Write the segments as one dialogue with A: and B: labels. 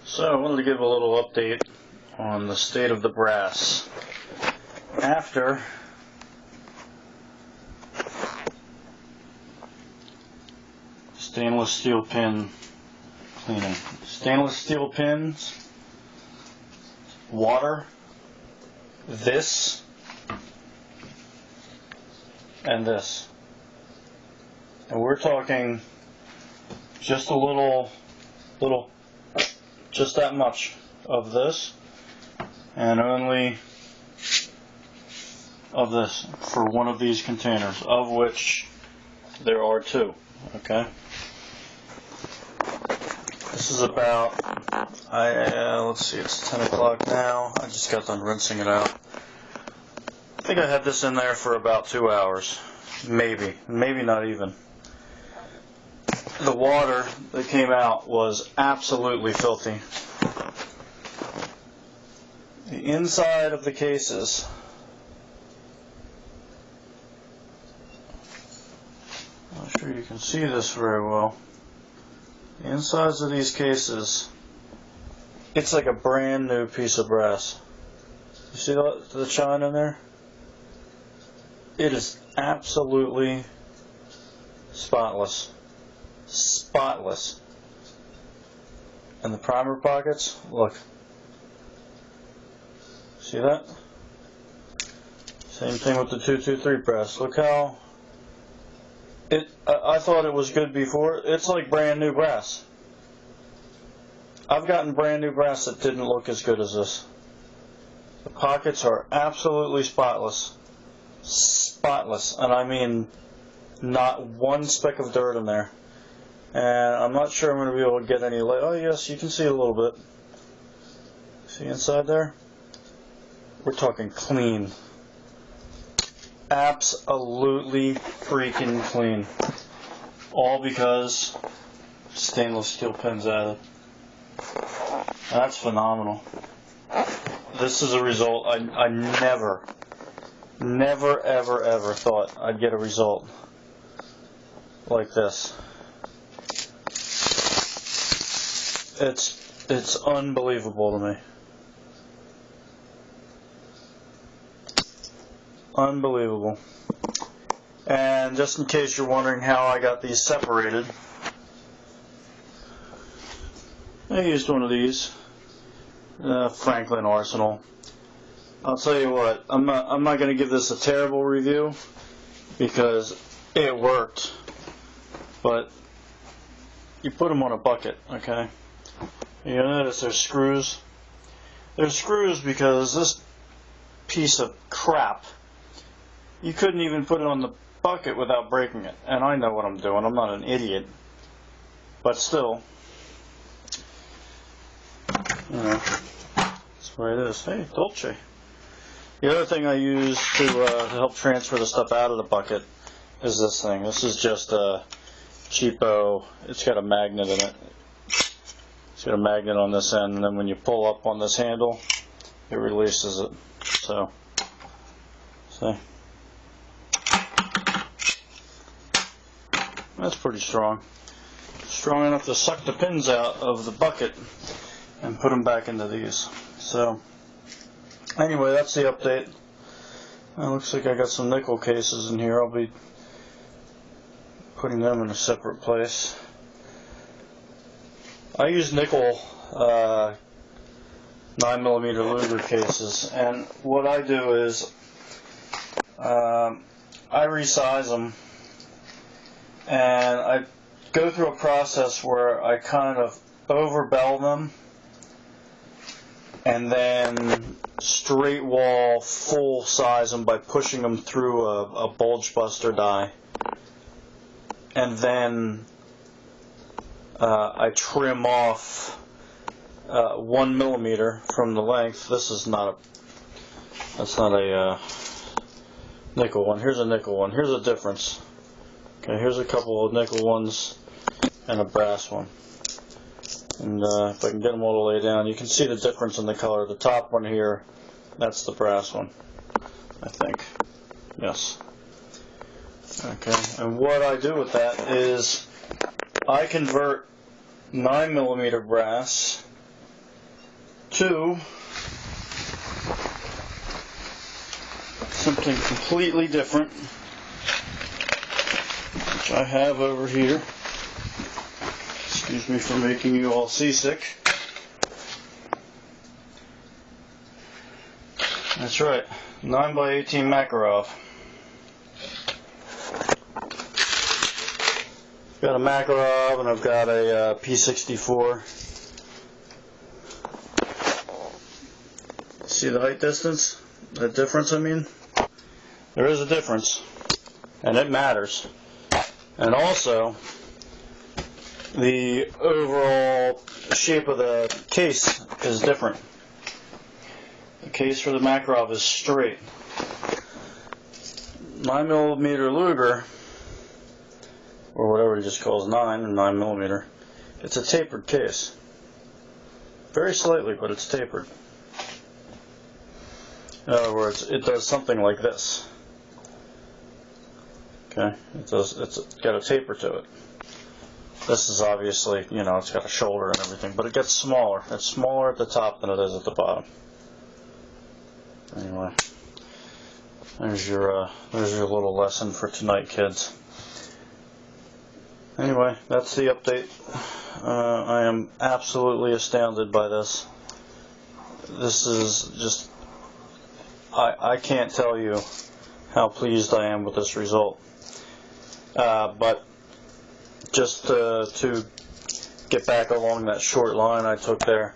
A: So I wanted to give a little update on the state of the brass after stainless steel pin cleaning. Stainless steel pins, water, this, and this. And we're talking just a little, just that much of this, and only of this for one of these containers, of which there are two. Okay. This is about, let's see, it's 10 o'clock now. I just got done rinsing it out. I think I had this in there for about 2 hours. Maybe not even. The water that came out was absolutely filthy. The inside of the cases, I'm not sure you can see this very well. The insides of these cases, it's like a brand new piece of brass. You see the shine in there? It is absolutely spotless. Spotless. And the primer pockets, look. See that? Same thing with the 223 press. Look how I thought it was good before. It's like brand new brass. I've gotten brand new brass that didn't look as good as this. The pockets are absolutely spotless. Spotless. And I mean not one speck of dirt in there. And I'm not sure I'm going to be able to get any light. Oh yes, you can see a little bit. See inside there? We're talking clean. Absolutely freaking clean. All because stainless steel pins added. That's phenomenal. This is a result I never, ever thought I'd get a result like this. It's unbelievable to me. Unbelievable. And just in case you're wondering how I got these separated, I used one of these, Franklin Arsenal. I'll tell you what, I'm not going to give this a terrible review because it worked, but you put them on a bucket, okay? You'll notice there's screws. There's screws because this piece of crap, you couldn't even put it on the bucket without breaking it. And I know what I'm doing. I'm not an idiot. But still, you know, that's the way it is. Hey, Dolce. The other thing I use to help transfer the stuff out of the bucket is this thing. This is just a cheapo. It's got a magnet in it. It's got a magnet on this end, and then when you pull up on this handle, it releases it. So, see? That's pretty strong. Strong enough to suck the pins out of the bucket and put them back into these. So, anyway, that's the update. Looks like I got some nickel cases in here. I'll be putting them in a separate place. I use nickel 9mm Luger cases, and what I do is I resize them, and I go through a process where I kind of overbell them and then straight wall full size them by pushing them through a bulge buster die, and then I trim off 1mm from the length. This is that's not a nickel one. Here's a nickel one. Here's a difference. Okay, here's a couple of nickel ones and a brass one. And if I can get them all the way down, you can see the difference in the color. The top one here, that's the brass one, I think. Yes. Okay, and what I do with that is I convert 9mm brass to something completely different, which I have over here. Excuse me for making you all seasick. That's right, 9x18 Makarov. Got a Makarov and I've got a P64. See the height distance? The difference, I mean? There is a difference, and it matters. And also, the overall shape of the case is different. The case for the Makarov is straight. 9mm Luger, or whatever he just calls 9mm, it's a tapered case. Very slightly, but it's tapered. In other words, it does something like this. Okay, it's got a taper to it. This is obviously, it's got a shoulder and everything, but it gets smaller. It's smaller at the top than it is at the bottom. Anyway, there's your little lesson for tonight, kids. Anyway, that's the update. I am absolutely astounded by this. This is just, I can't tell you how pleased I am with this result. But just to get back along that short line I took there,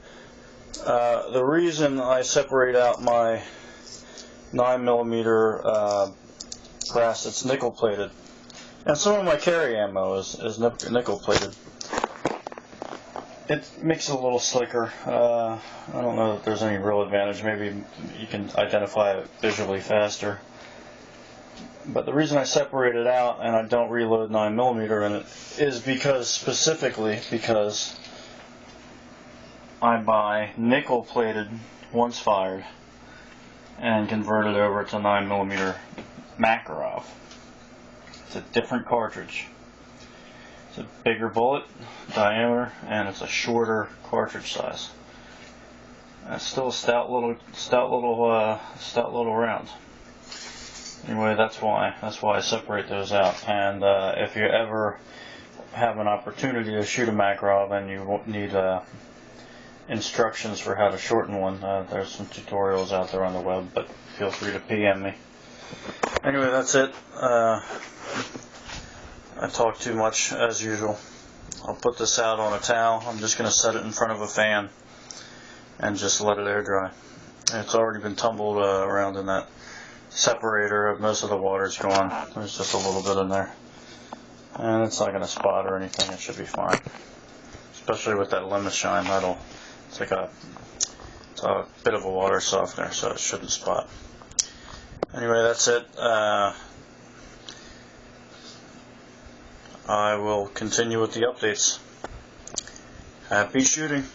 A: the reason I separate out my 9mm brass that's nickel plated, and some of my carry ammo is nickel plated, it makes it a little slicker. I don't know that there's any real advantage. Maybe you can identify it visually faster. But the reason I separate it out and I don't reload 9mm in it is specifically because I buy nickel plated once fired and convert it over to 9mm Makarov. It's a different cartridge. It's a bigger bullet diameter and it's a shorter cartridge size. And it's still a stout little round. Anyway, that's why I separate those out. And if you ever have an opportunity to shoot a Makarov and you need instructions for how to shorten one, there's some tutorials out there on the web, but feel free to PM me. Anyway, that's it. I talk too much as usual. I'll put this out on a towel. I'm just going to set it in front of a fan and just let it air dry. It's already been tumbled around in that separator. Most of the water's gone. There's just a little bit in there, and it's not going to spot or anything. It should be fine, especially with that lemon shine. It's a bit of a water softener, so it shouldn't spot. Anyway, that's it. I will continue with the updates. Happy shooting.